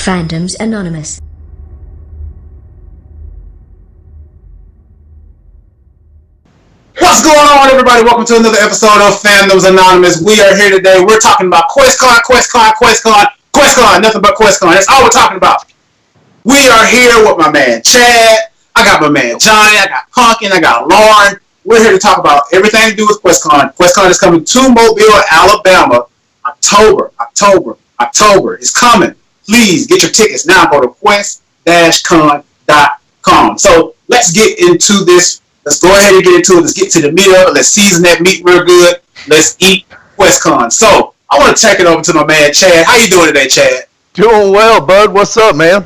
Fandoms Anonymous. What's going on, everybody? Welcome to another episode of Fandoms Anonymous. We are here today. We're talking about QuestCon, nothing but QuestCon. That's all we're talking about. We are here with my man Chad. I got my man Johnny. I got Pumpkin. I got Lauren. We're here to talk about everything to do with QuestCon. QuestCon is coming to Mobile, Alabama. October. It's coming. Please get your tickets now. Go to quest-con.com. So let's get into this. Let's go ahead and get into it. Let's get to the meat of it. Let's season that meat real good. Let's eat QuestCon. So I want to take it over to my man Chad. How you doing today, Chad? Doing well, bud. What's up, man?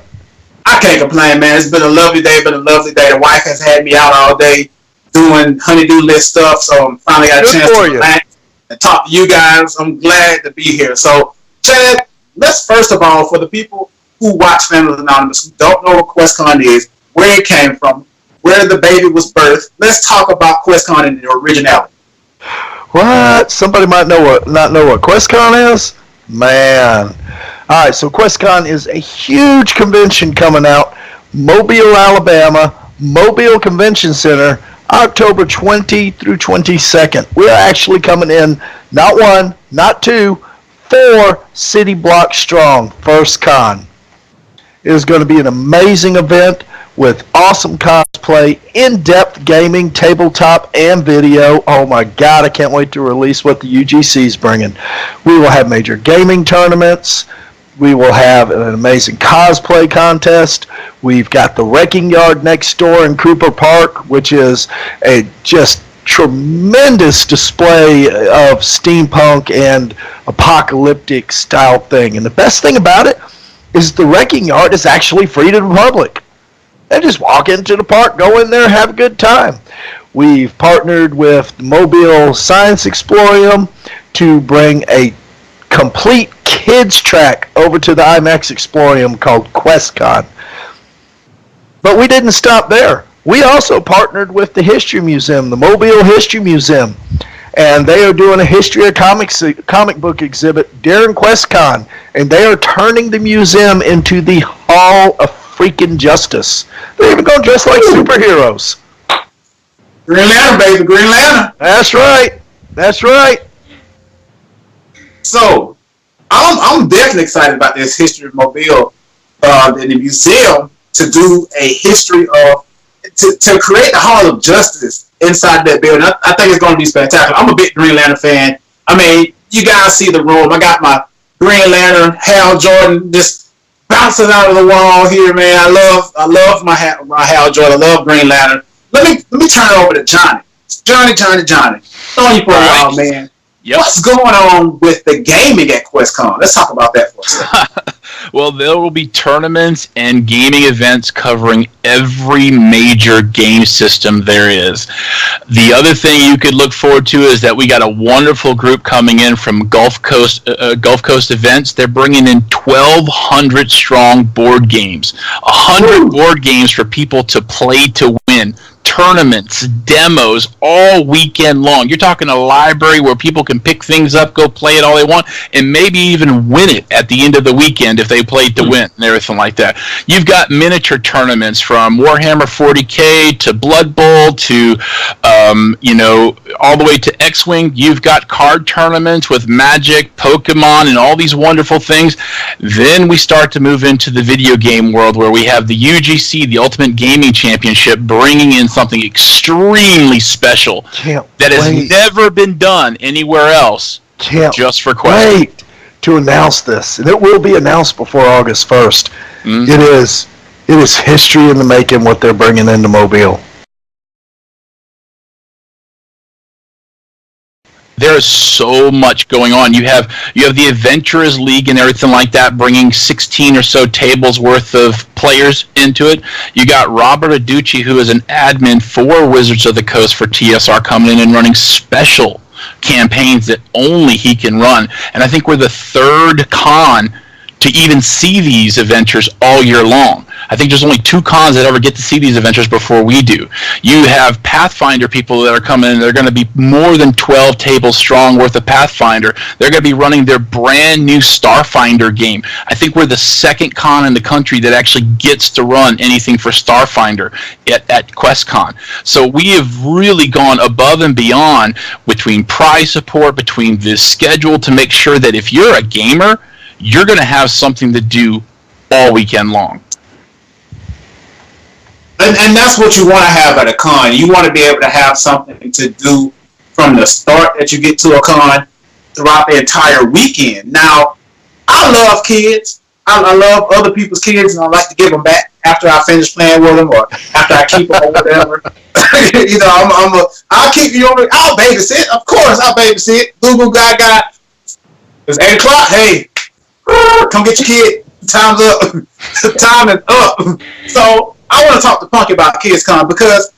I can't complain, man. It's been a lovely day. The wife has had me out all day doing honey-do list stuff. So I finally got a chance to relax and talk to you guys. I'm glad to be here. So, Chad, let's first of all, for the people who watch Fandoms Anonymous, who don't know what QuestCon is, where it came from, where the baby was birthed, let's talk about QuestCon in the originality. What? Somebody might not know what QuestCon is? Man. All right, so QuestCon is a huge convention coming out, Mobile, Alabama, Mobile Convention Center, October 20 through 22nd. We're actually coming in not one, not two, 4 city blocks strong, first con. It is going to be an amazing event with awesome cosplay, in-depth gaming, tabletop, and video. Oh my God, I can't wait to release what the UGC is bringing. We will have major gaming tournaments. We will have an amazing cosplay contest. We've got the Wrecking Yard next door in Cooper Park, which is a just tremendous display of steampunk and apocalyptic style thing. And the best thing about it is the Wrecking Yard is actually free to the public. They just walk into the park, go in there, have a good time. We've partnered with the Mobile Science Explorium to bring a complete kids track over to the IMAX Explorium called QuestCon. But we didn't stop there. We also partnered with the History Museum, the Mobile History Museum, and they are doing a history of comic book exhibit during QuestCon, and they are turning the museum into the Hall of Freaking Justice. They're even going to dress like superheroes. Green Lantern, baby, Green Lantern. That's right. So, I'm definitely excited about this history of Mobile in the museum to do a history of, to create the Hall of Justice inside that building. I think it's going to be spectacular. I'm a big Green Lantern fan. I mean, you guys see the room. I got my Green Lantern, Hal Jordan, just bouncing out of the wall here, man. I love my Hal Jordan. I love Green Lantern. Let me turn it over to Johnny. Johnny. Throwing you for a while, man. Yep. What's going on with the gaming at QuestCon? Let's talk about that for a second. Well, there will be tournaments and gaming events covering every major game system there is. The other thing you could look forward to is that we got a wonderful group coming in from Gulf Coast Events. They're bringing in 1,200 strong board games, 100 board games for people to play to win. Tournaments, demos, all weekend long. You're talking a library where people can pick things up, go play it all they want, and maybe even win it at the end of the weekend if they played to win and everything like that. You've got miniature tournaments from Warhammer 40K to Blood Bowl to, all the way to X-Wing. You've got card tournaments with Magic, Pokemon, and all these wonderful things. Then we start to move into the video game world where we have the UGC, the Ultimate Gaming Championship, bringing in something extremely special that has never been done anywhere else. Just for Quest. Wait to announce this, and it will be announced before August 1st. Mm-hmm. It is history in the making what they're bringing into Mobile. There's so much going on. You have the Adventurers League and everything like that, bringing 16 or so tables worth of players into it. You got Robert Aducci, who is an admin for Wizards of the Coast for TSR, coming in and running special campaigns that only he can run. And I think we're the third con to even see these adventures all year long. I think there's only 2 cons that ever get to see these adventures before we do. You have Pathfinder people that are coming in. They're going to be more than 12 tables strong worth of Pathfinder. They're going to be running their brand new Starfinder game. I think we're the second con in the country that actually gets to run anything for Starfinder at QuestCon. So we have really gone above and beyond between prize support, between the schedule, to make sure that if you're a gamer, you're going to have something to do all weekend long. And that's what you want to have at a con. You want to be able to have something to do from the start that you get to a con throughout the entire weekend. Now, I love kids. I love other people's kids, and I like to give them back after I finish playing with them or after I keep them or whatever. I'll keep you over. I'll babysit. Of course, I'll babysit. Google Gaga. It's 8 o'clock. Hey, come get your kid. Time's up. Time is up. So I want to talk to Punky about KidsCon because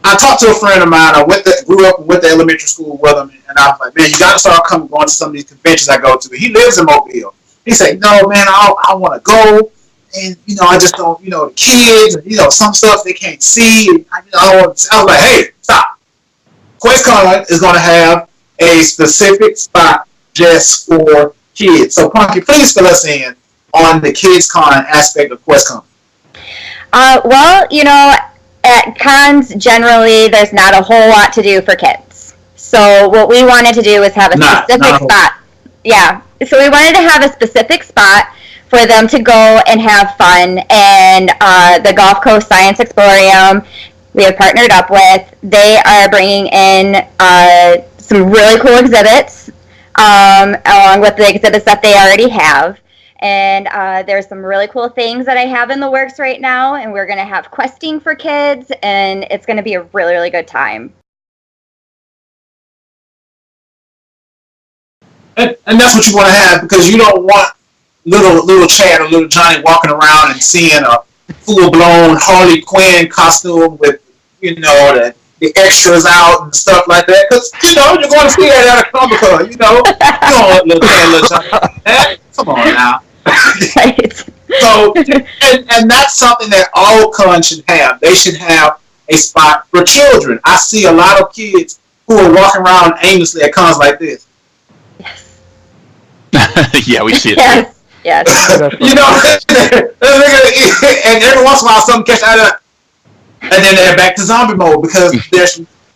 I talked to a friend of mine. I grew up and went to elementary school with him, and I was like, man, you got to start going to some of these conventions I go to. He lives in Mobile. He said, no, man, I want to go, and I just don't, the kids, and some stuff they can't see. And, I was like, hey, stop. QuestCon is going to have a specific spot just for kids. So, Punky, please fill us in on the KidsCon aspect of QuestCon. At cons, generally, there's not a whole lot to do for kids. So what we wanted to do was have a specific spot. Yeah. So we wanted to have a specific spot for them to go and have fun. And the Gulf Coast Science Exploratorium we have partnered up with, they are bringing in some really cool exhibits along with the exhibits that they already have. And there's some really cool things that I have in the works right now, and we're going to have questing for kids, and it's going to be a really, really good time. And that's what you want to have, because you don't want little Chad or little Johnny walking around and seeing a full-blown Harley Quinn costume with, the extras out and stuff like that. Because, you're going to see that at a Comic-Con, you don't want little Chad, little Johnny. Come on now. Right. So, and that's something that all cons should have. They should have a spot for children. I see a lot of kids who are walking around aimlessly at cons like this. Yes. Yeah, we see it. Yes. Yes. And every once in a while something catch out of that. And then they're back to zombie mode because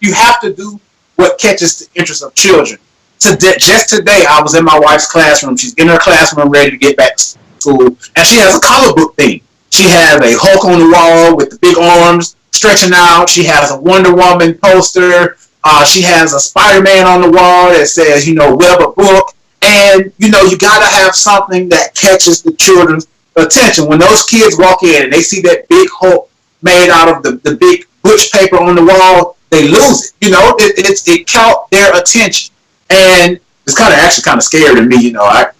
you have to do what catches the interest of children. Just today, I was in my wife's classroom. She's in her classroom ready to get back to school, and she has a comic book thing. She has a Hulk on the wall with the big arms stretching out. She has a Wonder Woman poster. She has a Spider-Man on the wall that says, web a book. And, you got to have something that catches the children's attention. When those kids walk in and they see that big Hulk made out of the big butch paper on the wall, they lose it. It caught their attention. And it's kind of scary to me, but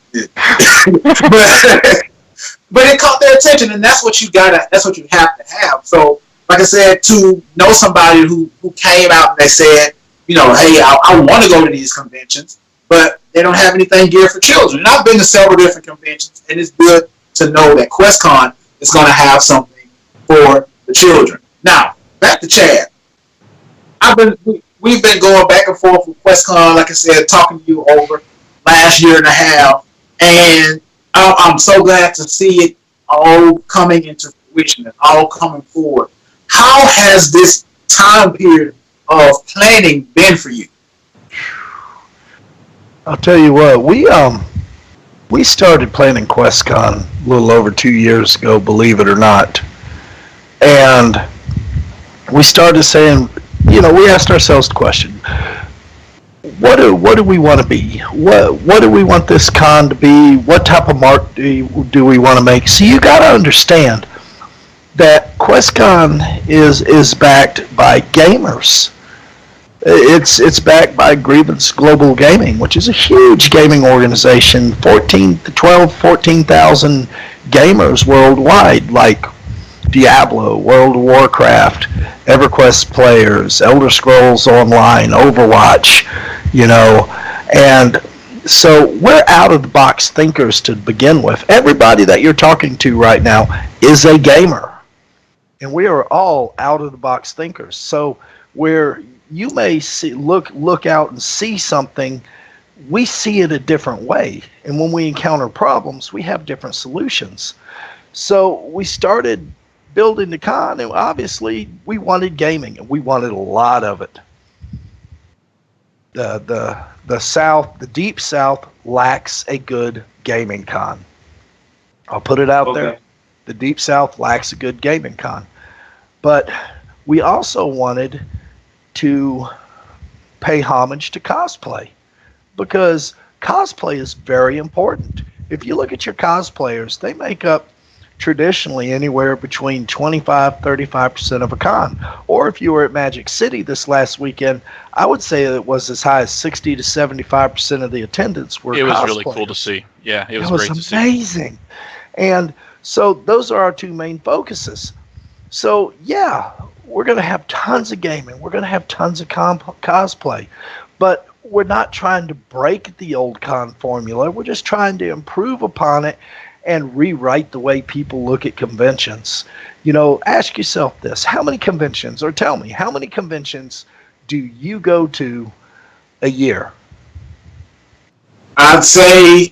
it caught their attention, and that's what you have to have. So, like I said, to know somebody who came out and they said, hey, I want to go to these conventions, but they don't have anything geared for children. And I've been to several different conventions, and it's good to know that QuestCon is going to have something for the children. Now, back to Chad. We've been going back and forth with QuestCon, like I said, talking to you over last year and a half, and I'm so glad to see it all coming into fruition and all coming forward. How has this time period of planning been for you? I'll tell you what, we started planning QuestCon a little over 2 years ago, believe it or not, and we started saying, we asked ourselves the question, what do we want to be? What do we want this con to be? What type of mark do we want to make? So you got to understand that QuestCon is backed by gamers. It's backed by Grievance Global Gaming, which is a huge gaming organization, 14,000 gamers worldwide, like Diablo, World of Warcraft, EverQuest players, Elder Scrolls Online, Overwatch, and so we're out of the box thinkers to begin with. Everybody that you're talking to right now is a gamer. and we are all out of the box thinkers. So where you may look out and see something, we see it a different way. And when we encounter problems, we have different solutions. So we started building the con, and obviously we wanted gaming, and we wanted a lot of it. The South, the Deep South, lacks a good gaming con. I'll put it out there. The Deep South lacks a good gaming con. But we also wanted to pay homage to cosplay, because cosplay is very important. If you look at your cosplayers, they make up traditionally anywhere between 25-35% of a con. Or if you were at Magic City this last weekend, I would say it was as high as 60 to 75% of the attendance were cosplayers. It was really cool to see. Yeah, it was great to see. Amazing. And so those are our two main focuses. So yeah, we're going to have tons of gaming. We're going to have tons of cosplay. But we're not trying to break the old con formula. We're just trying to improve upon it and rewrite the way people look at conventions. You know, ask yourself this. How many conventions, or tell me, how many conventions do you go to a year? I'd say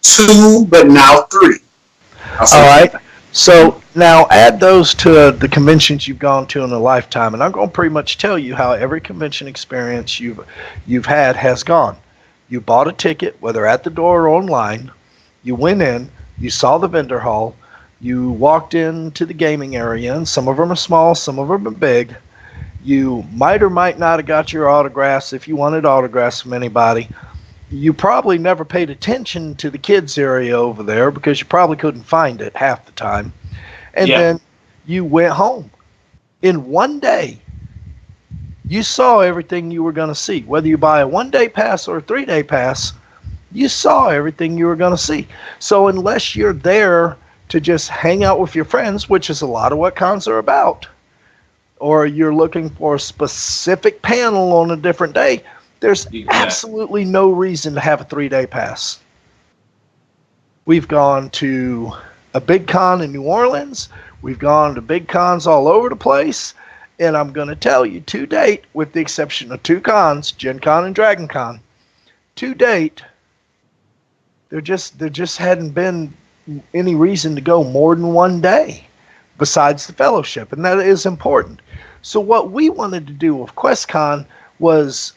2, but now 3. All right. So now add those to the conventions you've gone to in a lifetime, and I'm going to pretty much tell you how every convention experience you've had has gone. You bought a ticket, whether at the door or online. You went in. You saw the vendor hall. You walked into the gaming area, and some of them are small, some of them are big. You might or might not have got your autographs if you wanted autographs from anybody. You probably never paid attention to the kids area over there because you probably couldn't find it half the time. And then you went home. In one day, you saw everything you were going to see. Whether you buy a 1-day pass or a 3-day pass, you saw everything you were going to see. So unless you're there to just hang out with your friends, which is a lot of what cons are about, or you're looking for a specific panel on a different day, there's absolutely no reason to have a 3-day pass. We've gone to a big con in New Orleans. We've gone to big cons all over the place. And I'm going to tell you, to date, with the exception of 2 cons, Gen Con and Dragon Con, to date, there just hadn't been any reason to go more than 1 day besides the fellowship, and that is important. So what we wanted to do with QuestCon was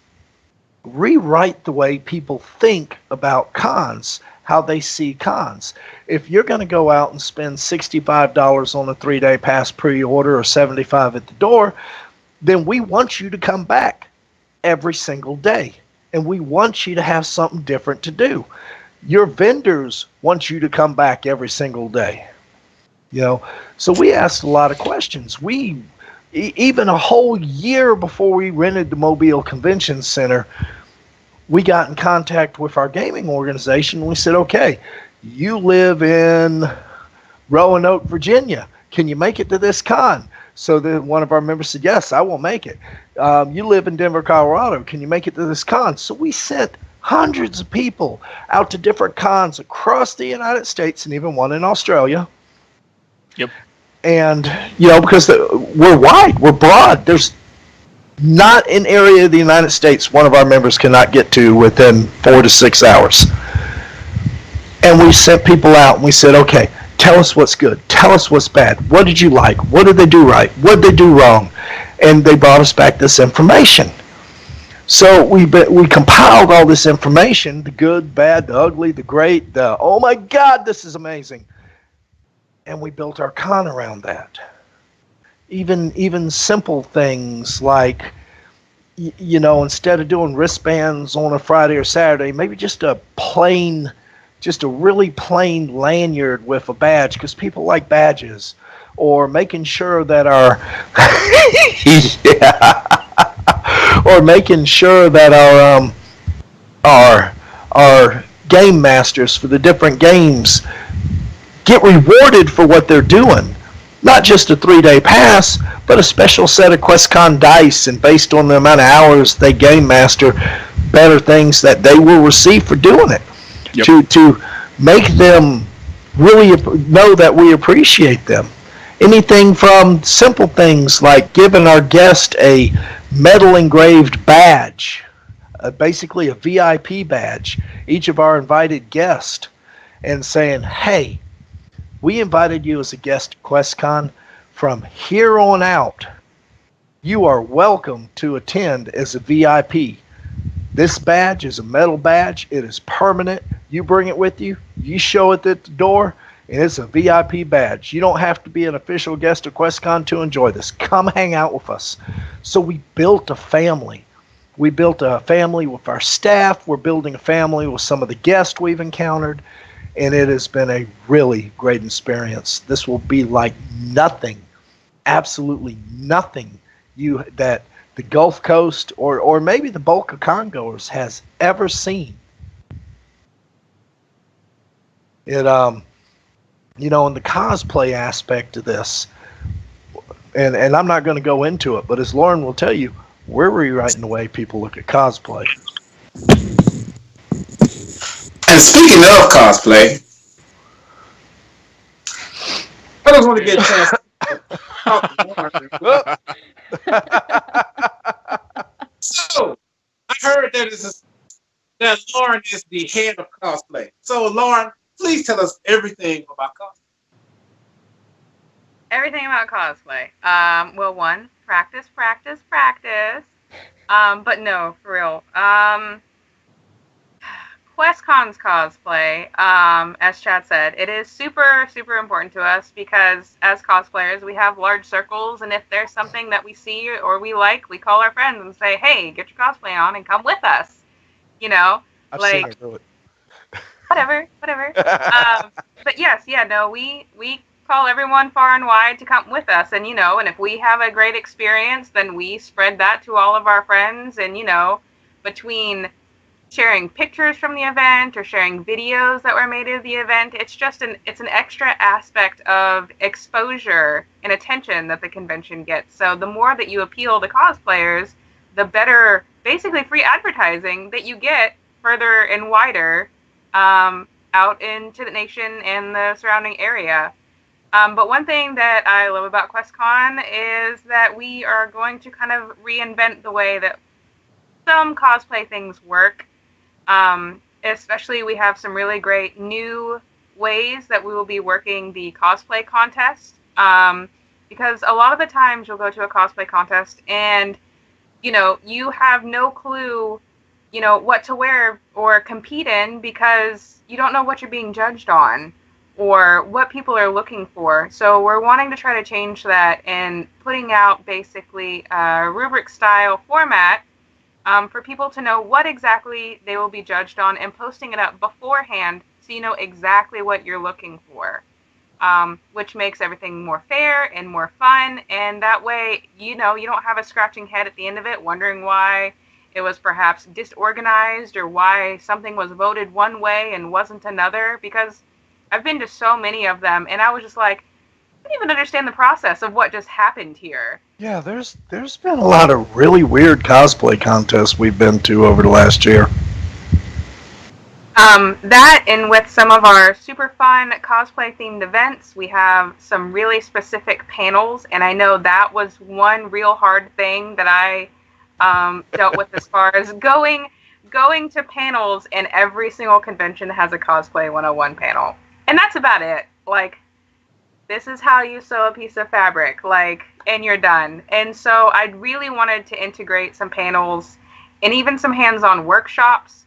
rewrite the way people think about cons, how they see cons. If you're going to go out and spend $65 on a 3-day pass pre-order or $75 at the door, then we want you to come back every single day, and we want you to have something different to do. Your vendors want you to come back every single day. You know, so we asked a lot of questions. We even a whole year before we rented the Mobile Convention Center, we got in contact with our gaming organization, and we said, okay, you live in Roanoke, Virginia. Can you make it to this con? So then one of our members said, yes, I will make it. You live in Denver, Colorado. Can you make it to this con? So we sent hundreds of people out to different cons across the United States and even one in Australia. Yep. And, you know, because we're wide, we're broad. There's not an area of the United States one of our members cannot get to within 4 to 6 hours. And we sent people out and we said, okay, tell us what's good. Tell us what's bad. What did you like? What did they do right? What did they do wrong? And they brought us back this information. So we compiled all this information, the good, bad, the ugly, the great, the, oh my God, this is amazing. And we built our con around that. Even simple things like, you know, instead of doing wristbands on a Friday or Saturday, maybe just a really plain lanyard with a badge, because people like badges. Or making sure that or making sure that our game masters for the different games get rewarded for what they're doing. Not just a 3-day pass, but a special set of QuestCon dice, and based on the amount of hours they game master, better things that they will receive for doing it. Yep. To make them really know that we appreciate them. Anything from simple things like giving our guest a metal engraved badge, basically a VIP badge, each of our invited guests, and saying, hey, we invited you as a guest to QuestCon. From here on out, you are welcome to attend as a VIP. This badge is a metal badge. It is permanent. You bring it with you. You show it at the door, and it's a VIP badge. You don't have to be an official guest of QuestCon to enjoy this. Come hang out with us. So we built a family. We built a family with our staff. We're building a family with some of the guests we've encountered, and it has been a really great experience. This will be like nothing, absolutely nothing that the Gulf Coast or maybe the bulk of congoers has ever seen. It in the cosplay aspect of this, and I'm not going to go into it, but as Lauren will tell you, we're rewriting the way people look at cosplay. And speaking of cosplay, I just want to get a chance to talk to Lauren. So, I heard that Lauren is the head of cosplay. So, Lauren, please tell us everything about cosplay. Everything about cosplay. Well, one, practice. But no, for real. QuestCon's cosplay, as Chad said, it is super, super important to us because as cosplayers, we have large circles, and if there's something that we see or we like, we call our friends and say, hey, get your cosplay on and come with us. I've seen her do it. Whatever. But yes, we call everyone far and wide to come with us, and and if we have a great experience, then we spread that to all of our friends, and between sharing pictures from the event or sharing videos that were made of the event, it's an extra aspect of exposure and attention that the convention gets. So the more that you appeal to cosplayers, the better basically free advertising that you get further and wider out into the nation and the surrounding area. But one thing that I love about QuestCon is that we are going to kind of reinvent the way that some cosplay things work. Especially we have some really great new ways that we will be working the cosplay contest. Because a lot of the times you'll go to a cosplay contest and, you have no clue, what to wear or compete in because you don't know what you're being judged on or what people are looking for. So we're wanting to try to change that and putting out basically a rubric style format for people to know what exactly they will be judged on and posting it up beforehand so you know exactly what you're looking for, which makes everything more fair and more fun. And that way, you don't have a scratching head at the end of it wondering why it was perhaps disorganized or why something was voted one way and wasn't another, because I've been to so many of them and I was just like, I didn't even understand the process of what just happened here. Yeah, there's been a lot of really weird cosplay contests we've been to over the last year. That and with some of our super fun cosplay themed events, we have some really specific panels, and I know that was one real hard thing that I dealt with as far as going to panels, and every single convention has a cosplay 101 panel. And that's about it. Like, this is how you sew a piece of fabric, and you're done. And so I really wanted to integrate some panels and even some hands-on workshops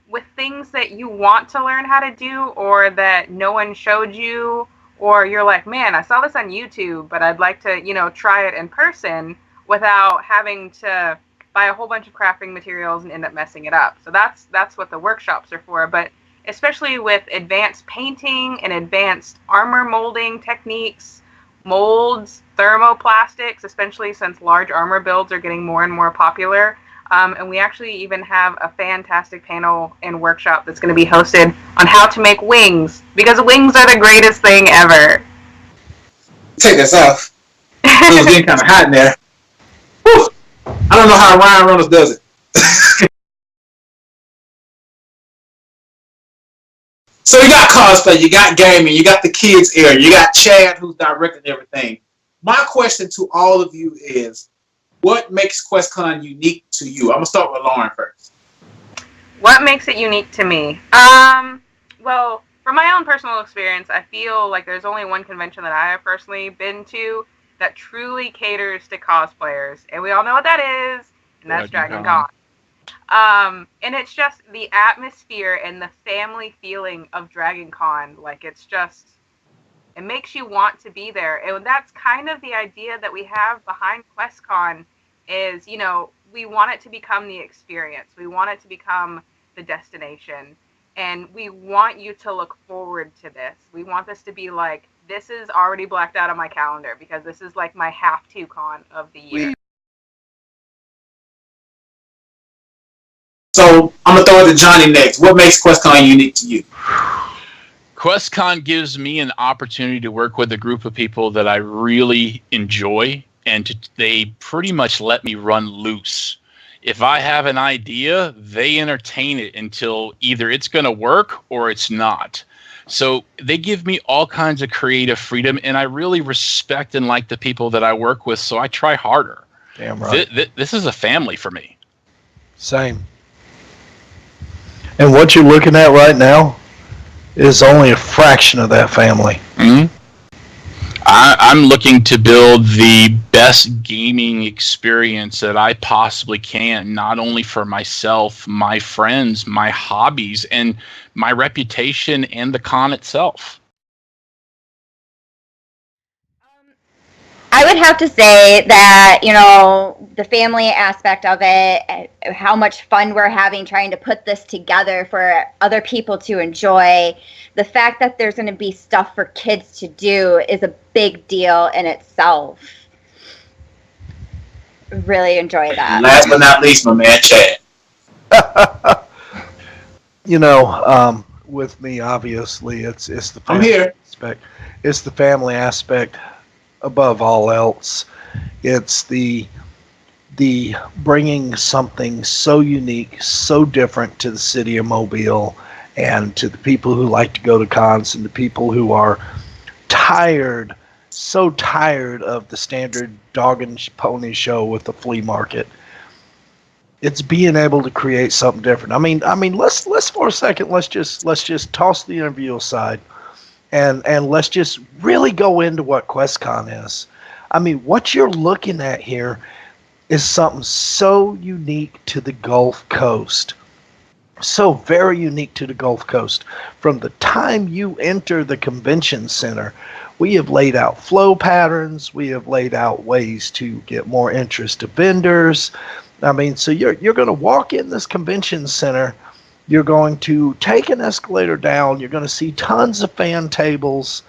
with things that you want to learn how to do or that no one showed you, or you're like, man, I saw this on YouTube, but I'd like to, try it in person without having to buy a whole bunch of crafting materials and end up messing it up. So that's what the workshops are for. But especially with advanced painting and advanced armor molding techniques, molds, thermoplastics, especially since large armor builds are getting more and more popular. And we actually even have a fantastic panel and workshop that's going to be hosted on how to make wings, because wings are the greatest thing ever. Take this off. It was getting kind of hot in there. Whew. I don't know how Ryan Reynolds does it. So you got cosplay, you got gaming, you got the kids area, you got Chad who's directing everything. My question to all of you is, what makes QuestCon unique to you? I'm gonna start with Lauren first. What makes it unique to me? Well, from my own personal experience, I feel like there's only one convention that I have personally been to that truly caters to cosplayers, and we all know what that is, and that's Dragon Con. And it's just the atmosphere and the family feeling of Dragon Con. Like, it's just, it makes you want to be there. And that's kind of the idea that we have behind QuestCon is, you know, we want it to become the experience. We want it to become the destination. And we want you to look forward to this. We want this to be like, this is already blacked out on my calendar because this is like my have-to con of the year. So I'm gonna throw it to Johnny next. What makes QuestCon unique to you? QuestCon gives me an opportunity to work with a group of people that I really enjoy, and they pretty much let me run loose. If I have an idea, they entertain it until either it's going to work or it's not. So they give me all kinds of creative freedom, and I really respect and like the people that I work with, so I try harder. Damn right. This is a family for me. Same. And what you're looking at right now is only a fraction of that family. Mm-hmm. I'm looking to build the best gaming experience that I possibly can, not only for myself, my friends, my hobbies, and my reputation and the con itself. I would have to say that, you know, the family aspect of it, how much fun we're having trying to put this together for other people to enjoy, the fact that there's going to be stuff for kids to do is a big deal in itself. Really enjoy that. Last but not least, my man Chad. You know, with me, obviously, it's the family aspect. It's the family aspect above all else. It's the bringing something so unique, so different to the city of Mobile and to the people who like to go to cons and the people who are tired, so tired of the standard dog and pony show with the flea market. It's being able to create something different. I mean, let's for a second, let's just toss the interview aside. And let's just really go into what QuestCon is. I mean, what you're looking at here is something so unique to the Gulf Coast. So very unique to the Gulf Coast. From the time you enter the convention center, we have laid out flow patterns. We have laid out ways to get more interest to vendors. I mean, so you're going to walk in this convention center. You're going to take an escalator down. You're going to see tons of fan tables.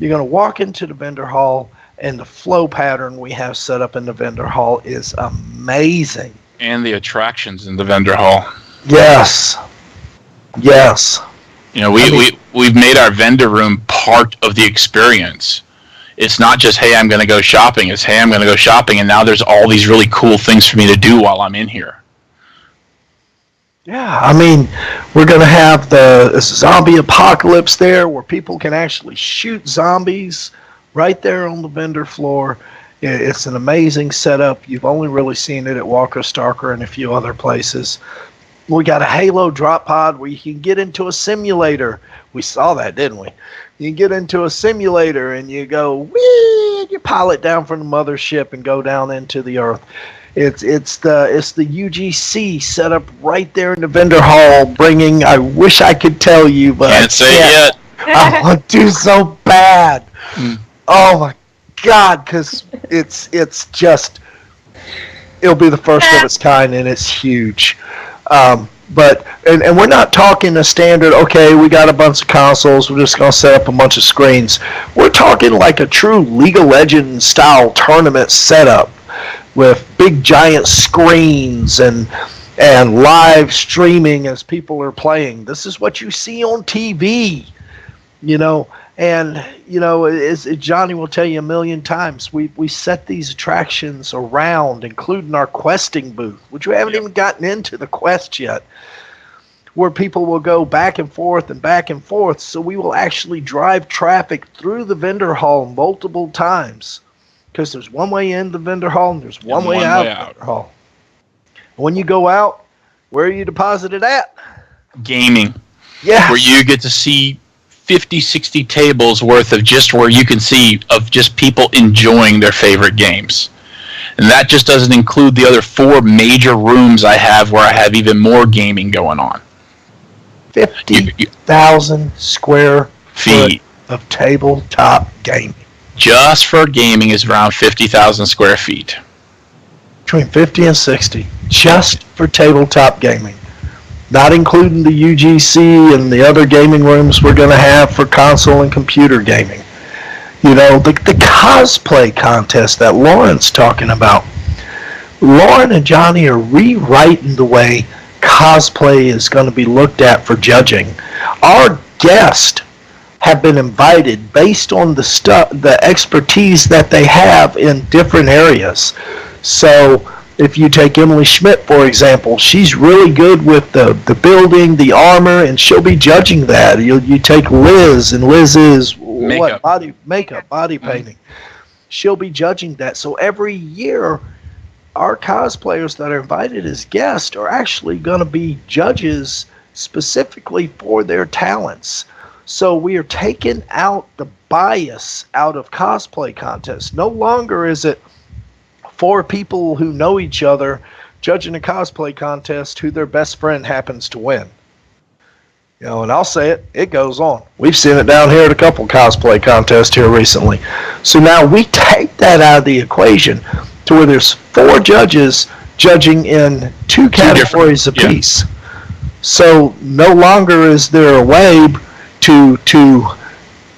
You're going to walk into the vendor hall, and the flow pattern we have set up in the vendor hall is amazing. And the attractions in the vendor hall. Yes. Yes. You know, we've made our vendor room part of the experience. It's not just, hey, I'm going to go shopping. It's, hey, I'm going to go shopping, and now there's all these really cool things for me to do while I'm in here. Yeah, I mean, we're going to have the zombie apocalypse there where people can actually shoot zombies right there on the vendor floor. It's an amazing setup. You've only really seen it at Walker Starker and a few other places. We got a Halo drop pod where you can get into a simulator. We saw that, didn't we? You can get into a simulator and you go, whee, you pilot down from the mothership and go down into the Earth. It's the UGC set up right there in the vendor hall, bringing. I wish I could tell you, but can't say it yet. I want to so bad. Oh my God, because it's just, it'll be the first of its kind and it's huge. But we're not talking a standard, okay, we got a bunch of consoles, we're just going to set up a bunch of screens. We're talking like a true League of Legends style tournament setup with big giant screens and live streaming as people are playing. This is what you see on TV, you know. And, you know, as Johnny will tell you a million times, we set these attractions around, including our questing booth, which we haven't even gotten into the quest yet. where people will go back and forth and back and forth. So we will actually drive traffic through the vendor hall multiple times, because there's one way in the vendor hall and there's one way out of the vendor hall. When you go out, where are you deposited at? Gaming. Yeah. Where you get to see 50, 60 tables worth of just where you can see of just people enjoying their favorite games. And that just doesn't include the other 4 major rooms I have where I have even more gaming going on. 50,000 square feet of tabletop gaming. Just for gaming is around 50,000 square feet. Between 50 and 60. Just for tabletop gaming. Not including the UGC and the other gaming rooms we're going to have for console and computer gaming. You know, the cosplay contest that Lauren's talking about. Lauren and Johnny are rewriting the way cosplay is going to be looked at for judging. Our guests have been invited based on the expertise that they have in different areas. So if you take Emily Schmidt, for example, she's really good with the building, the armor, and she'll be judging that. You take Liz, and Liz is makeup. Body painting. She'll be judging that. So every year, our cosplayers that are invited as guests are actually going to be judges specifically for their talents. So we are taking out the bias out of cosplay contests. No longer is it 4 people who know each other judging a cosplay contest who their best friend happens to win. You know, and I'll say it, it goes on. We've seen it down here at a couple cosplay contests here recently. So now we take that out of the equation to where there's 4 judges judging in 2 categories apiece. Yeah. So no longer is there a way to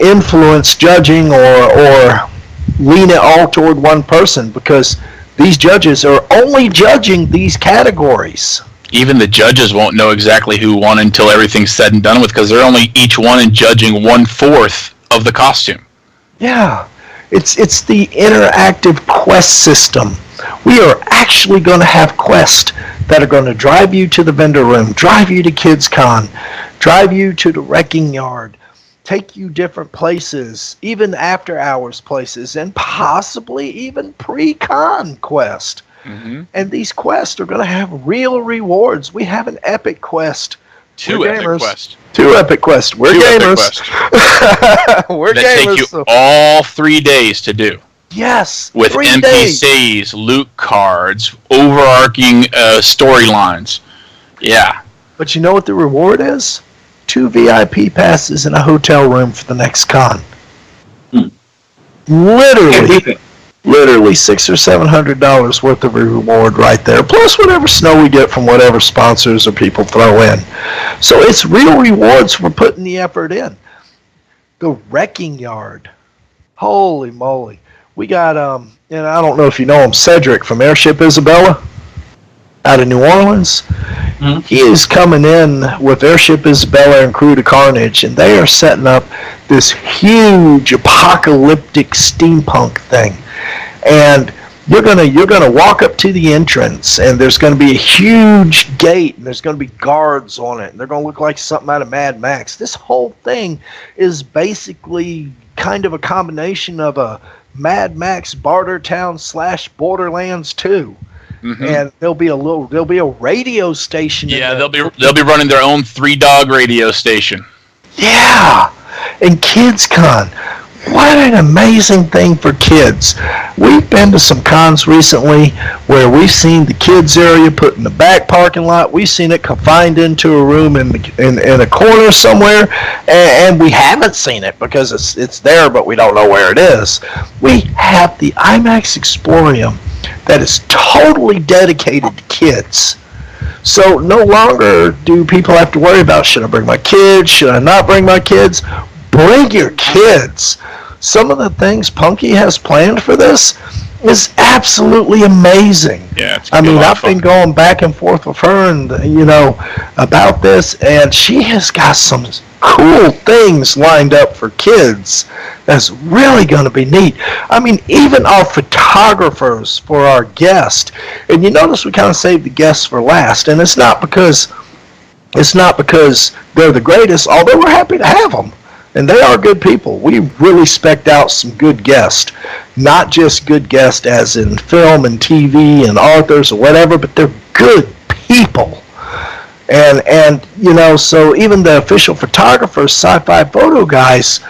influence judging or lean it all toward one person, because these judges are only judging these categories. Even the judges won't know exactly who won until everything's said and done with, because they're only each one in judging 1/4 of the costume. Yeah, it's the interactive quest system. We are actually going to have quests that are going to drive you to the vendor room, drive you to Kids Con, drive you to the wrecking yard, take you different places, even after hours places, and possibly even pre-con quest. Mm-hmm. And these quests are going to have real rewards. We have an epic quest. 2 epic quests. 2 epic quests. We're gamers. We're that gamers. Take you all 3 days to do. Yes. With NPCs, loot cards, overarching storylines. Yeah. But you know what the reward is? 2 VIP passes in a hotel room for the next con. Literally $600 or $700 worth of a reward right there, plus whatever snow we get from whatever sponsors or people throw in. So it's real rewards for putting the effort in. The wrecking yard. Holy moly. We got, and I don't know if you know him, Cedric from Airship Isabella out of New Orleans. Mm-hmm. He is coming in with Airship Isabella and Crew to Carnage, and they are setting up this huge apocalyptic steampunk thing. And you're gonna walk up to the entrance, and there's gonna be a huge gate, and there's gonna be guards on it, and they're gonna look like something out of Mad Max. This whole thing is basically kind of a combination of a Mad Max Bartertown / Borderlands 2. Mm-hmm. And there'll be a radio station. Yeah, they'll be running their own 3-dog radio station. Yeah, and Kids Con. What an amazing thing for kids. We've been to some cons recently where we've seen the kids area put in the back parking lot. We've seen it confined into a room in a corner somewhere, and we haven't seen it because it's there, but we don't know where it is. We have the IMAX Explorium that is totally dedicated to kids. So no longer do people have to worry about, should I bring my kids, should I not bring my kids? Bring your kids. Some of the things Punky has planned for this is absolutely amazing. Yeah, I've been going back and forth with her and about this, and she has got some cool things lined up for kids that's really going to be neat. I mean, even our photographers for our guest, and you notice we kind of saved the guests for last, and it's not because It's not because they're the greatest, although we're happy to have them. And they are good people. We really spec'd out some good guests. Not just good guests as in film and TV and authors or whatever, but they're good people. And you know, so even the official photographers, sci-fi photo guys,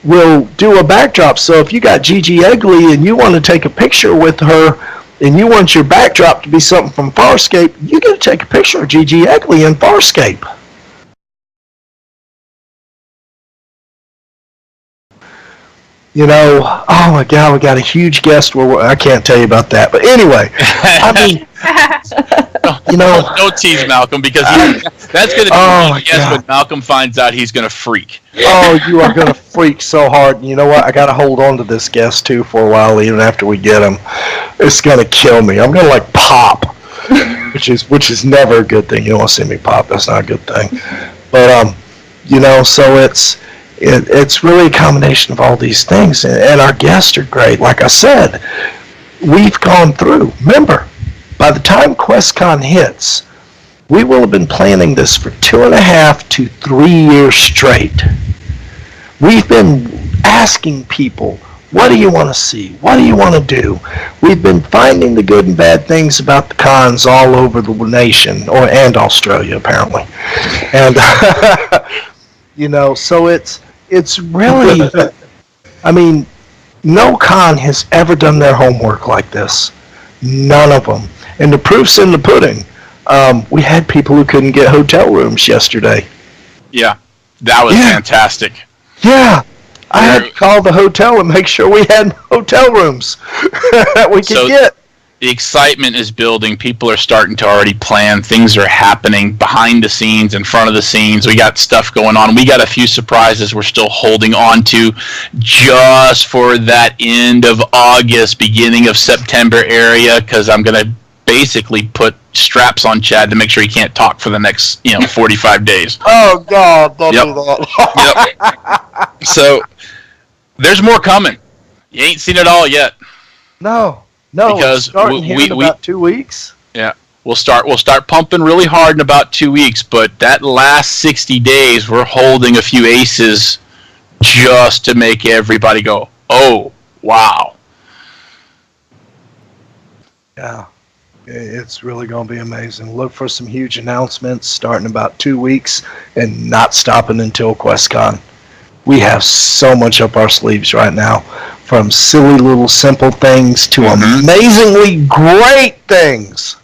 will do a backdrop. So if you got Gigi Egley and you want to take a picture with her and you want your backdrop to be something from Farscape, you get to take a picture of Gigi Egley in Farscape. You know, oh my God, we got a huge guest. I can't tell you about that, but anyway, I mean, you know, don't tease Malcolm because that's going to be a guest when Malcolm finds out he's going to freak. Oh, you are going to freak so hard. And you know what? I got to hold on to this guest too for a while, even after we get him. It's going to kill me. I'm going to like pop, which is never a good thing. You don't want to see me pop. That's not a good thing. But you know, so it's really a combination of all these things, and our guests are great. Like I said, we've gone through. Remember, by the time QuestCon hits, we will have been planning this for 2.5 to 3 years straight. We've been asking people, what do you want to see? What do you want to do? We've been finding the good and bad things about the cons all over the nation, and Australia, apparently. And, you know, so it's really, I mean, no con has ever done their homework like this. None of them. And the proof's in the pudding. We had people who couldn't get hotel rooms yesterday. Yeah, that was fantastic. Yeah. I had to call the hotel and make sure we had hotel rooms that we could get. The excitement is building. People are starting to already plan. Things are happening behind the scenes, in front of the scenes. We got stuff going on. We got a few surprises we're still holding on to just for that end of August, beginning of September area, because I'm going to basically put straps on Chad to make sure he can't talk for the next 45 days. Oh, God, don't do that. Yep. So there's more coming. You ain't seen it all yet. No, because we about 2 weeks. Yeah, we'll start pumping really hard in about 2 weeks, but that last 60 days we're holding a few aces just to make everybody go, oh, wow. Yeah, it's really going to be amazing. Look for some huge announcements starting about 2 weeks and not stopping until QuestCon. We have so much up our sleeves right now, from silly little simple things to amazingly great things.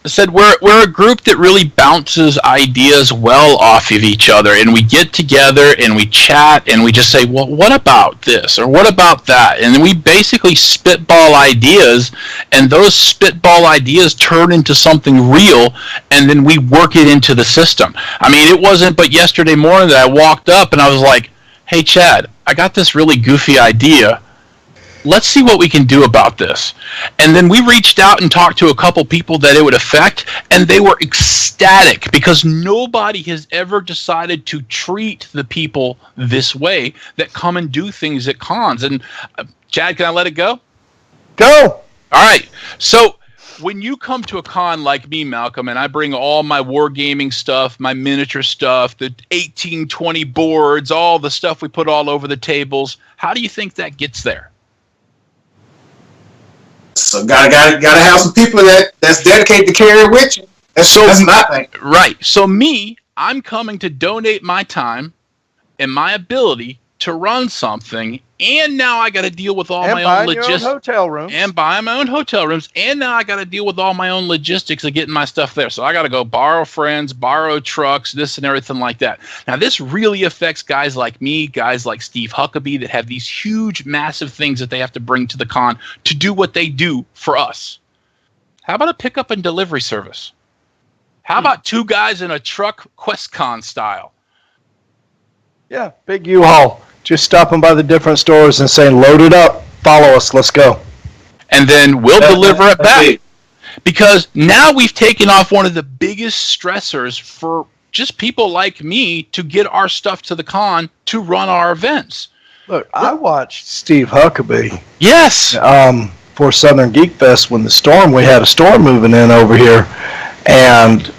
I said we're a group that really bounces ideas well off of each other, and we get together and we chat and we just say, well, what about this or what about that? And then we basically spitball ideas, and those spitball ideas turn into something real, and then we work it into the system. I mean, it wasn't but yesterday morning that I walked up and I was like, hey, Chad, I got this really goofy idea. Let's see what we can do about this. And then we reached out and talked to a couple people that it would affect, and they were ecstatic because nobody has ever decided to treat the people this way that come and do things at cons. And Chad, can I let it go? Go! All right. So when you come to a con like me, Malcolm, and I bring all my wargaming stuff, my miniature stuff, the 1820 boards, all the stuff we put all over the tables, how do you think that gets there? So gotta have some people that's dedicated to carry it with you. That's my thing. Right. So I'm coming to donate my time and my ability to run something, and now I got to deal with all my own logistics. Hotel rooms. And buy my own hotel rooms, and now I got to deal with all my own logistics of getting my stuff there. So I got to go borrow friends, borrow trucks, this and everything like that. Now this really affects guys like me, guys like Steve Huckabee that have these huge, massive things that they have to bring to the con to do what they do for us. How about a pickup and delivery service? How about two guys in a truck, QuestCon style? Yeah, big U-Haul. Just stopping by the different stores and saying, load it up, follow us, let's go. And then we'll deliver it back. Because now we've taken off one of the biggest stressors for just people like me to get our stuff to the con to run our events. Look, I watched Steve Huckabee. Yes. For Southern Geek Fest when we had a storm moving in over here. And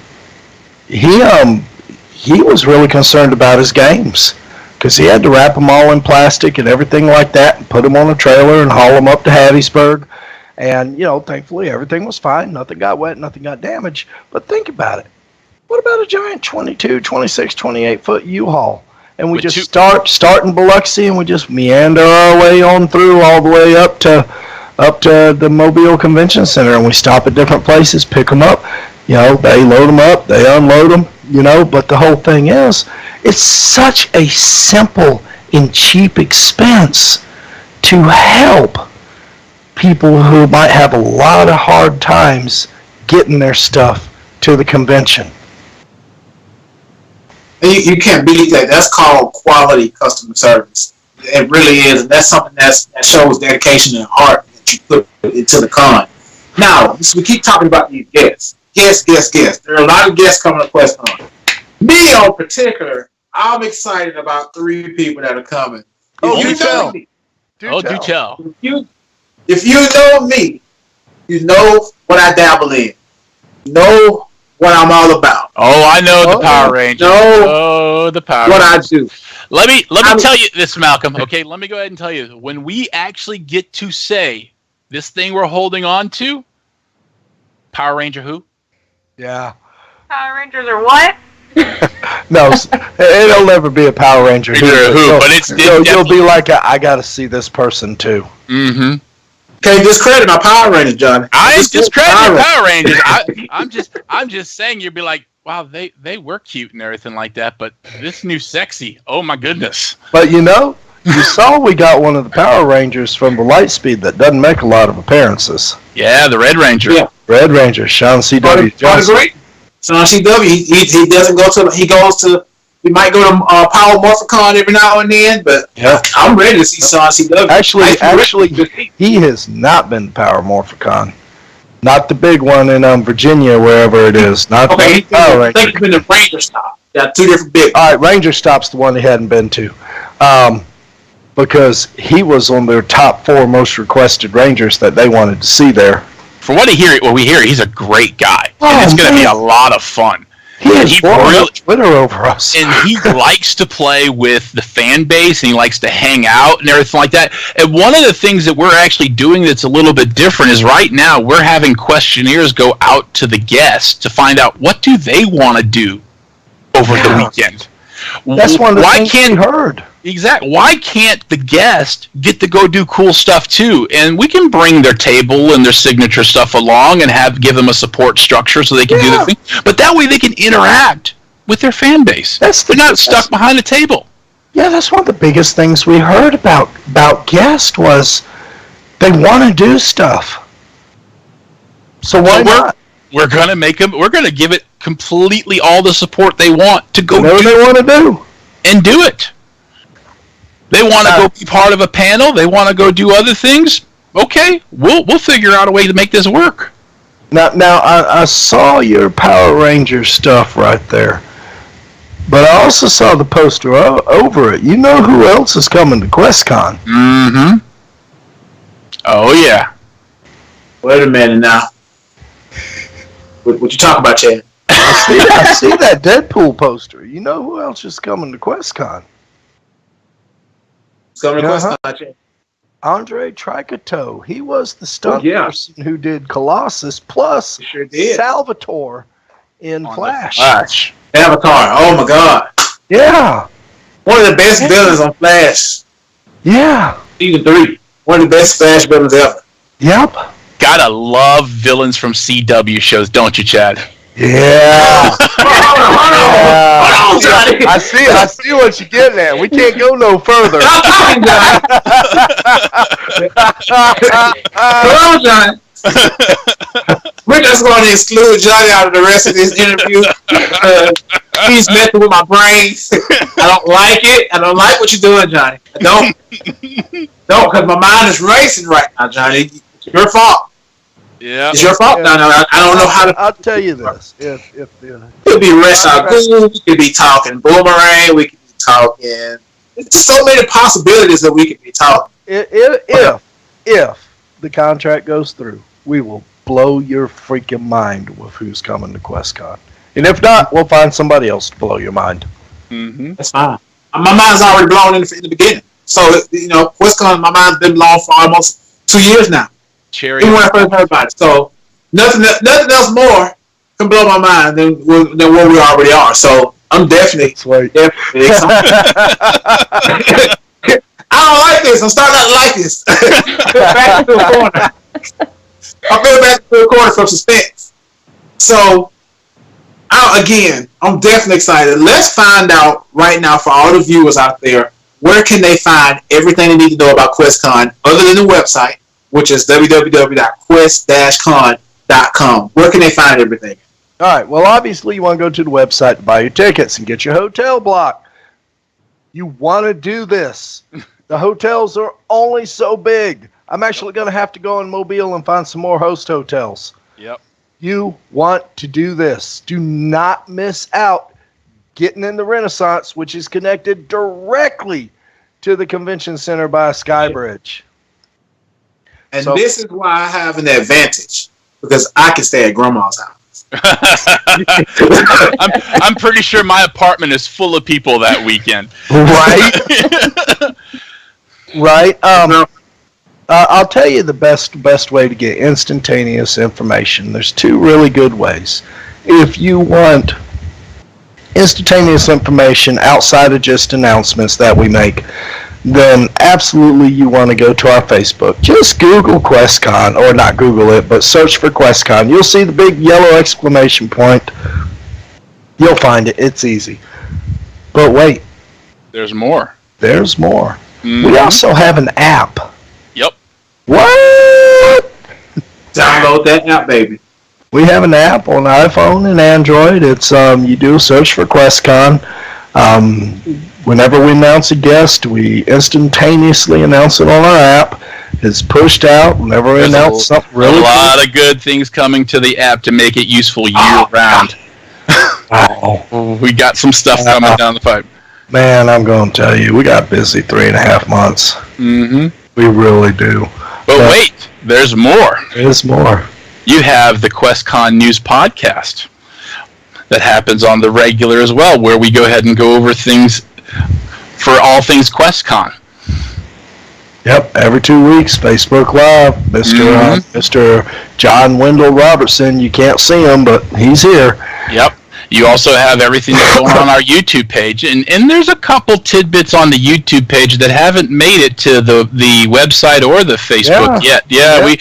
he was really concerned about his games because he had to wrap them all in plastic and everything like that and put them on a trailer and haul them up to Hattiesburg. And, thankfully everything was fine. Nothing got wet, nothing got damaged. But think about it. What about a giant 22, 26, 28-foot U-Haul? And we just start in Biloxi and we just meander our way on through all the way up to the Mobile Convention Center, and we stop at different places, pick them up. They load them up, they unload them, but the whole thing is, it's such a simple and cheap expense to help people who might have a lot of hard times getting their stuff to the convention. You can't beat that. That's called quality customer service. It really is. And that's something that shows dedication and heart that you put into the con. Now, we keep talking about these guests. Guests. There are a lot of guests coming to QuestCon. Me in particular, I'm excited about 3 people that are coming. Do tell. If you know me, you know what I dabble in. You know what I'm all about. Oh, I know the Power Rangers. The Power Rangers. What I do. Let me tell you this, Malcolm. Okay, let me go ahead and tell you. When we actually get to say this thing we're holding on to, Power Ranger who? Yeah. Power Rangers are what? No, it'll never be a Power Ranger who, but it's you'll be like, I got to see this person too. Mm-hmm. Can't discredit my Power Rangers, Johnny. I ain't discrediting Power Rangers. I'm just saying you'd be like, wow, they were cute and everything like that, but this new sexy, oh my goodness. But you saw we got one of the Power Rangers from the Lightspeed that doesn't make a lot of appearances. Yeah, the Red Ranger. Yeah. Red Ranger, Sean C.W. Johnson. Sean C.W. He doesn't go to. He might go to Power Morphicon every now and then, but I'm ready to see Sean C.W. Actually, he has not been to Power Morphicon. Not the big one in Virginia, wherever it is. Not okay, the Power Ranger. I think he's been to Ranger Stop. Yeah, 2 different big. All right, Ranger Stop's the one he hadn't been to. Because he was on their top 4 most requested Rangers that they wanted to see there. From what we hear, he's a great guy. And it's going to be a lot of fun. He really Twitter over us. And he likes to play with the fan base, and he likes to hang out and everything like that. And one of the things that we're actually doing that's a little bit different is right now we're having questionnaires go out to the guests to find out what do they want to do over the weekend. That's one of the things we heard. Exactly. Why can't the guest get to go do cool stuff too? And we can bring their table and their signature stuff along and give them a support structure so they can do the thing. But that way they can interact with their fan base. They're not stuck behind a table. Yeah, that's one of the biggest things we heard about guests was they want to do stuff. So why not? We're gonna make them. We're gonna give it completely all the support they want to go. Whatever they want to do, and do it. They want to go be part of a panel. They want to go do other things. Okay, we'll figure out a way to make this work. Now I saw your Power Ranger stuff right there, but I also saw the poster over it. You know who else is coming to QuestCon? Mm-hmm. Oh yeah. Wait a minute now. What you talking about, Chad? I see that Deadpool poster. You know who else is coming to QuestCon? It's coming to QuestCon, Chad. Andre Tricato. He was the stunt person who did Colossus plus Salvatore in Flash. Avatar. Oh my God. Yeah. One of the best villains on Flash. Yeah. Season 3. One of the best Flash villains ever. Yep. Gotta love villains from CW shows, don't you, Chad? Yeah. Hold on, Johnny. I see what you're getting at. We can't go no further. Hold on, Johnny. We're just going to exclude Johnny out of the rest of this interview. He's messing with my brain. I don't like it. I don't like what you're doing, Johnny. I don't. No, because my mind is racing right now, Johnny. It's your fault. Yeah, it's your fault. No, I don't know how to. I'll tell you this: if could be Rest Our Goo, we could be talking Boomerang, we could be talking. There's so many possibilities that we could be talking. If the contract goes through, we will blow your freaking mind with who's coming to QuestCon. And if not, we'll find somebody else to blow your mind. Mm-hmm. That's fine. My mind's already blown in the beginning. So, QuestCon, my mind's been blown for almost 2 years now. Cherry. Even when I first heard about it. So, nothing else more can blow my mind than what we already are. So, I'm definitely excited. I don't like this. I'm starting not to like this. Back into a corner. I feel back into a corner from suspense. So, I'm definitely excited. Let's find out right now for all the viewers out there, where can they find everything they need to know about QuestCon other than the website, which is www.quest-con.com. Where can they find everything? All right. Well, obviously, you want to go to the website to buy your tickets and get your hotel block. You want to do this. The hotels are only so big. I'm actually going to have to go in Mobile and find some more host hotels. Yep. You want to do this. Do not miss out getting in the Renaissance, which is connected directly to the convention center by a sky bridge. And this is why I have an advantage, because I can stay at grandma's house. I'm pretty sure my apartment is full of people that weekend. Right? Right. I'll tell you the best way to get instantaneous information. There's two really good ways. If you want instantaneous information outside of just announcements that we make, then absolutely you want to go to our Facebook. Just Google QuestCon, or not Google it, but search for QuestCon. You'll see the big yellow exclamation point. You'll find it. It's easy. But wait. There's more. There's more. Mm-hmm. We also have an app. Yep. What? Download that app, baby. We have an app on iPhone and Android. It's you do a search for QuestCon. Whenever we announce a guest, we instantaneously announce it on our app. It's pushed out whenever we announce something really cool. A lot of good things coming to the app to make it useful year-round. Wow. We got some stuff coming down the pipe. Man, I'm going to tell you, we got busy 3.5 months. Mm-hmm. We really do. But wait, there's more. There's more. You have the QuestCon News Podcast that happens on the regular as well, where we go ahead and go over things for all things QuestCon. Yep, every 2 weeks, Facebook Live. Mr. John Wendell Robertson, you can't see him, but he's here. Yep. You also have everything that's going on our YouTube page, and there's a couple tidbits on the YouTube page that haven't made it to the website or the Facebook yet. Yeah. We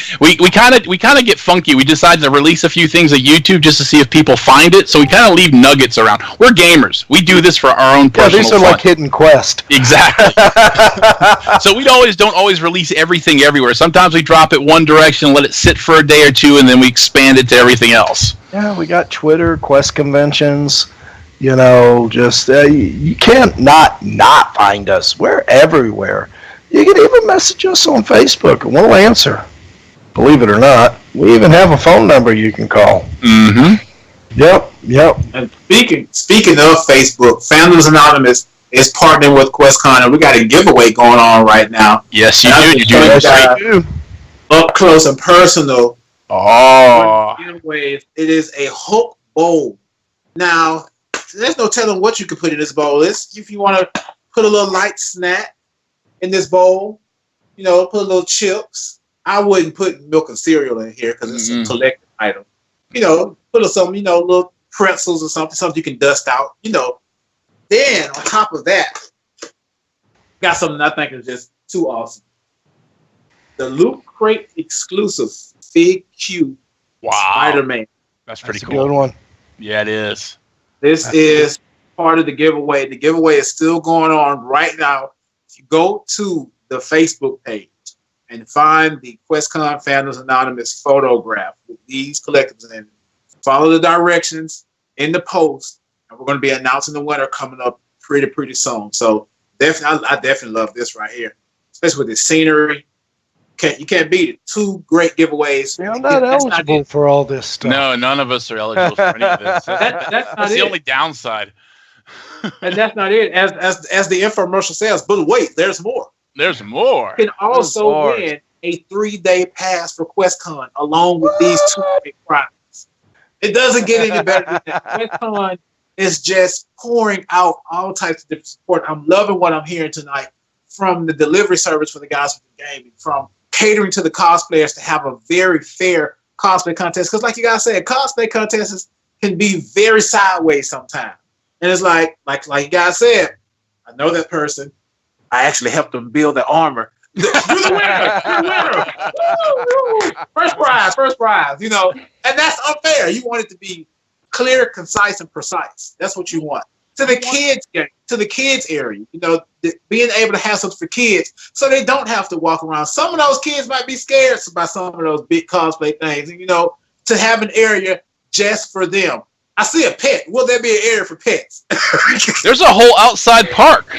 kind of get funky. We decided to release a few things at YouTube just to see if people find it, so we kind of leave nuggets around. We're gamers. We do this for our own personal these are fun. like hidden quest. Exactly. So we don't always release everything everywhere. Sometimes we drop it one direction, let it sit for a day or two, and then we expand it to everything else. Yeah, we got Twitter, Quest conventions, just you can't not find us. We're everywhere. You can even message us on Facebook and we'll answer. Believe it or not, we even have a phone number you can call. Mm-hmm. Yep. And speaking of Facebook, Fandoms Anonymous is partnering with QuestCon, and we got a giveaway going on right now. Yes, you do. Up close and personal. Oh. Giveaways. It is a Hulk bowl. Now, there's no telling what you could put in this bowl. If you want to put a little light snack in this bowl, put a little chips. I wouldn't put milk and cereal in here because it's a collector's item. Put some, little pretzels or something you can dust out. Then on top of that, got something I think is just too awesome. The Loot Crate exclusive Fig Q Spider-Man. That's pretty cool. A good one. Yeah, it is. This is part of the giveaway. The giveaway is still going on right now. If you go to the Facebook page and find the QuestCon Fandoms Anonymous photograph with these collectibles in it, follow the directions in the post, and we're going to be announcing the winner coming up pretty soon. So definitely, I definitely love this right here, especially with the scenery. You can't beat it. 2 great giveaways. Yeah, I'm not eligible for all this stuff. No, none of us are eligible for any of this. That's the only downside. And that's not it. As the infomercial says, but wait, there's more. There's more. You can also win a 3-day pass for QuestCon along with these 2 great prizes. It doesn't get any better than that. QuestCon is just pouring out all types of different support. I'm loving what I'm hearing tonight from the delivery service for the guys with the gaming, from catering to the cosplayers to have a very fair cosplay contest. Because like you guys said, cosplay contests can be very sideways sometimes. And it's like you guys said, I know that person. I actually helped them build their armor. You're the winner. You're the winner. Woo! First prize, you know. And that's unfair. You want it to be clear, concise, and precise. That's what you want. To the kids area, you know, being able to have something for kids so they don't have to walk around. Some of those kids might be scared by some of those big cosplay things. And, you know, to have an area just for them. I see a pet. Will there be an area for pets? There's a whole outside park.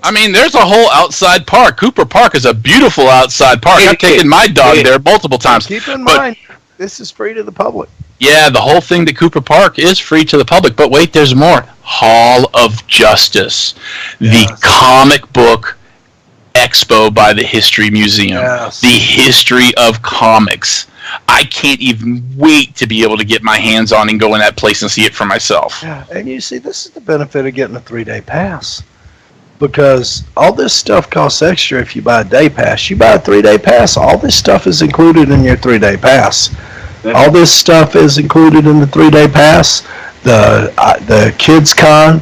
I mean, there's a whole outside park. Cooper Park is a beautiful outside park. I've taken my dog there multiple times. Keep in mind, this is free to the public. Yeah, the whole thing to Cooper Park is free to the public. But wait, there's more. Hall of Justice, the comic book expo by the History Museum, the history of comics. I can't even wait to be able to get my hands on and go in that place and see it for myself. Yeah, and you see, this is the benefit of getting a 3-day pass. Because all this stuff costs extra if you buy a day pass. You buy a 3-day pass, all this stuff is included in your 3-day pass. All this stuff is included in the 3-day pass. The Kids Con,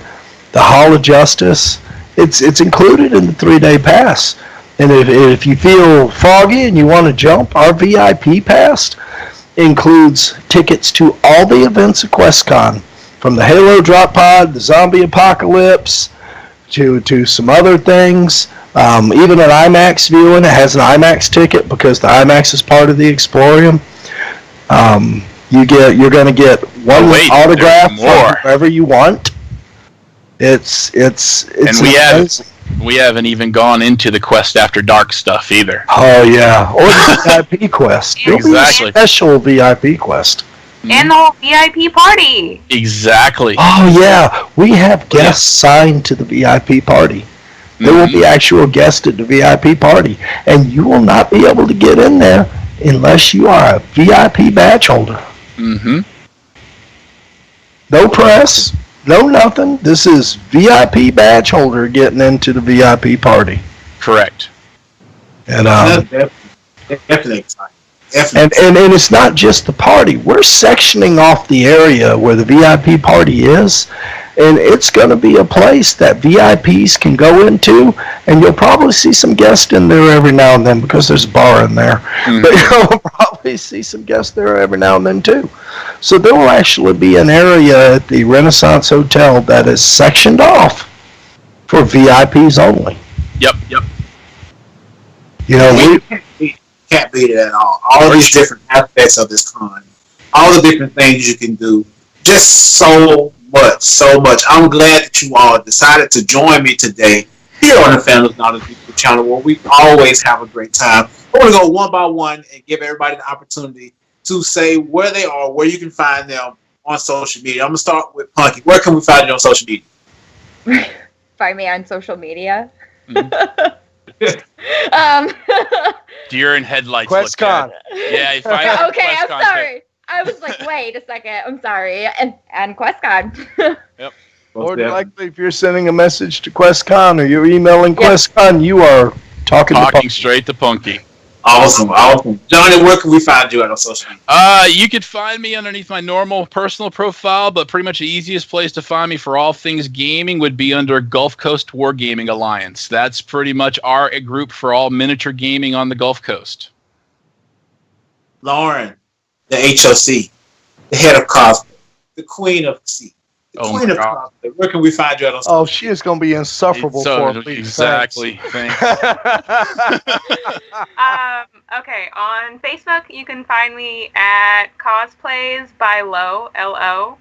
the Hall of Justice, it's included in the 3-day pass. And if you feel foggy and you want to jump, our VIP pass includes tickets to all the events of QuestCon, from the Halo Drop Pod, the Zombie Apocalypse, to some other things. Even an IMAX viewing, it has an IMAX ticket because the IMAX is part of the Explorium. You're going to get one autograph from whoever you want. It's and we haven't even gone into the Quest After Dark stuff either. Oh yeah, or the VIP quest. Exactly. A special VIP quest. And the whole VIP party. Exactly. Oh yeah, we have guests signed to the VIP party. There will be actual guests at the VIP party, and you will not be able to get in there unless you are a VIP badge holder. Mm-hmm. No press, no nothing. This is VIP badge holder getting into the VIP party. Correct. And definitely exciting. And it's not just the party. We're sectioning off the area where the VIP party is, and it's going to be a place that VIPs can go into, and you'll probably see some guests in there every now and then because there's a bar in there. Mm-hmm. But you'll probably see some guests there every now and then too. So there will actually be an area at the Renaissance Hotel that is sectioned off for VIPs only. Yep. You know, we can't beat it at all. All these different aspects of this con, all the different things you can do, just so much. I'm glad that you all decided to join me today here on the Fandoms Anonymous YouTube channel, where we always have a great time. I want to go one by one and give everybody the opportunity to say where they are, where you can find them on social media. I'm going to start with Punky. Where can we find you on social media? Find me on social media. Deer in headlights. QuestCon. Yeah. Okay, I'm sorry. I was like, wait a second. I'm sorry. And QuestCon. Yep. More than likely, if you're sending a message to QuestCon or you're emailing QuestCon, you are talking straight to Punky. Awesome. Johnny, where can we find you on social media? You could find me underneath my normal personal profile, but pretty much the easiest place to find me for all things gaming would be under Gulf Coast Wargaming Alliance. That's pretty much our group for all miniature gaming on the Gulf Coast. Lauren, the HOC, the head of cosplay, the queen of the sea. Queen of cosplay. Where can we find you on social media? she is going to be insufferable for me. Exactly. Thanks. Okay, on Facebook, you can find me at Cosplays by Lo, L-O.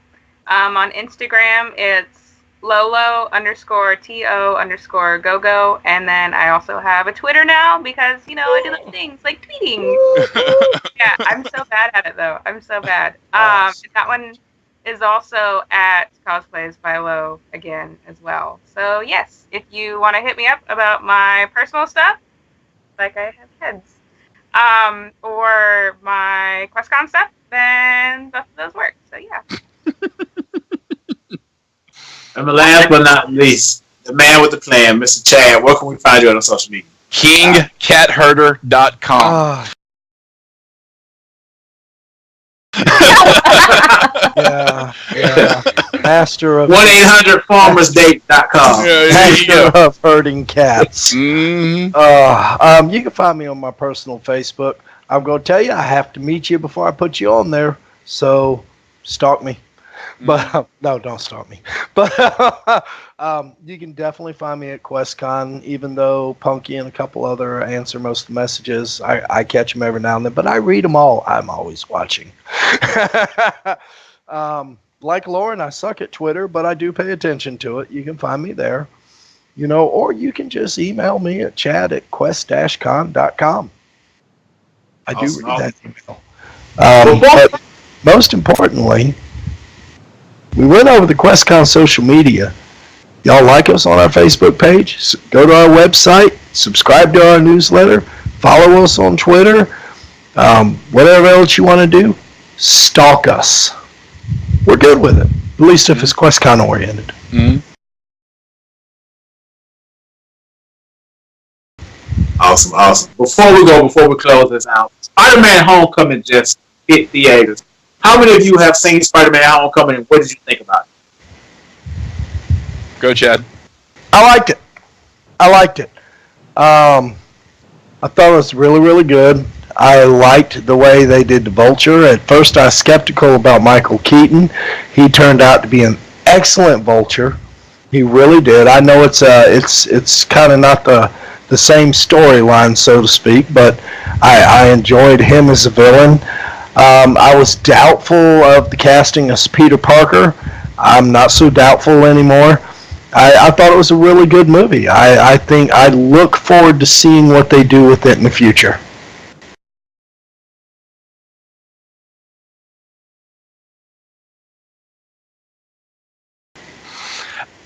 On Instagram, it's Lolo_TO_GoGo. And then I also have a Twitter now because, you know, I do those things like tweeting. Yeah, I'm so bad at it, though. I'm so bad. That one is also at Cosplays by Lo again as well. So, yes, if you want to hit me up about my personal stuff, like I have heads, or my QuestCon stuff, then both of those work. So yeah. And last but not least, the man with the plan, Mr. Chad. Where can we find you on social media? KingCatHerder.com. Yeah. Master of 1-800-FarmersDate.com. Master of herding cats. Mm-hmm. You can find me on my personal Facebook. I'm going to tell you, I have to meet you before I put you on there. So, stalk me. But no, don't stalk me. But you can definitely find me at QuestCon, even though Punky and a couple other answer most of the messages. I catch them every now and then, but I read them all. I'm always watching. Like Lauren, I suck at Twitter, but I do pay attention to it. You can find me there. Or you can just email me at chad@quest-con.com. I do read that email. But most importantly, we went over the QuestCon social media. Y'all like us on our Facebook page? Go to our website, subscribe to our newsletter, follow us on Twitter, whatever else you want to do, stalk us. We're good with it, at least if it's QuestCon oriented. Mm-hmm. Awesome. Before we close this out, Spider-Man Homecoming just hit theaters. How many of you have seen Spider-Man Homecoming, and what did you think about it? Go, Chad. I liked it. I thought it was really, really good. I liked the way they did the Vulture. At first, I was skeptical about Michael Keaton. He turned out to be an excellent Vulture. He really did. I know it's kind of not the same storyline, so to speak, but I enjoyed him as a villain. I was doubtful of the casting as Peter Parker. I'm not so doubtful anymore. I thought it was a really good movie. I think I look forward to seeing what they do with it in the future.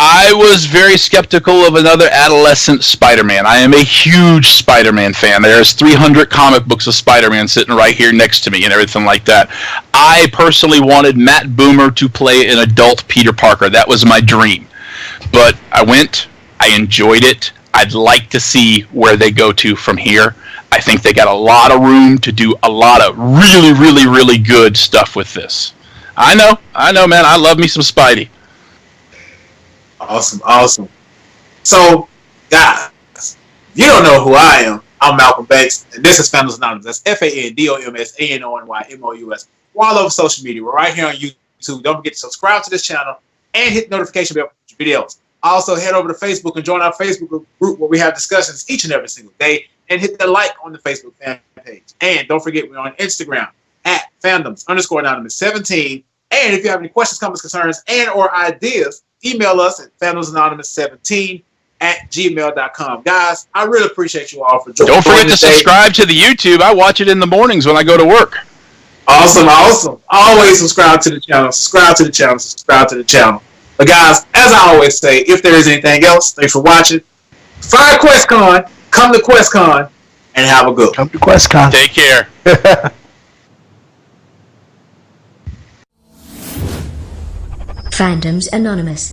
I was very skeptical of another adolescent Spider-Man. I am a huge Spider-Man fan. There's 300 comic books of Spider-Man sitting right here next to me and everything like that. I personally wanted Matt Boomer to play an adult Peter Parker. That was my dream. But I went. I enjoyed it. I'd like to see where they go to from here. I think they got a lot of room to do a lot of really, really, really good stuff with this. I know, man. I love me some Spidey. Awesome. So, guys, you don't know who I am. I'm Malcolm Banks, and this is Fandoms Anonymous. That's FANDOMSANONYMOUS. We're all over social media. We're right here on YouTube. Don't forget to subscribe to this channel and hit the notification bell for videos. Also, head over to Facebook and join our Facebook group where we have discussions each and every single day, and hit the like on the Facebook fan page. And don't forget, we're on Instagram at Fandoms_Anonymous17. And if you have any questions, comments, concerns, and or ideas, email us at fandomsanonymous17@gmail.com. Guys, I really appreciate you all for joining. Don't forget to subscribe to the YouTube. I watch it in the mornings when I go to work. Awesome. Always subscribe to the channel. But guys, as I always say, if there is anything else, thanks for watching. Fire QuestCon, come to QuestCon, and have a good one. Come to QuestCon. Take care. Fandoms Anonymous.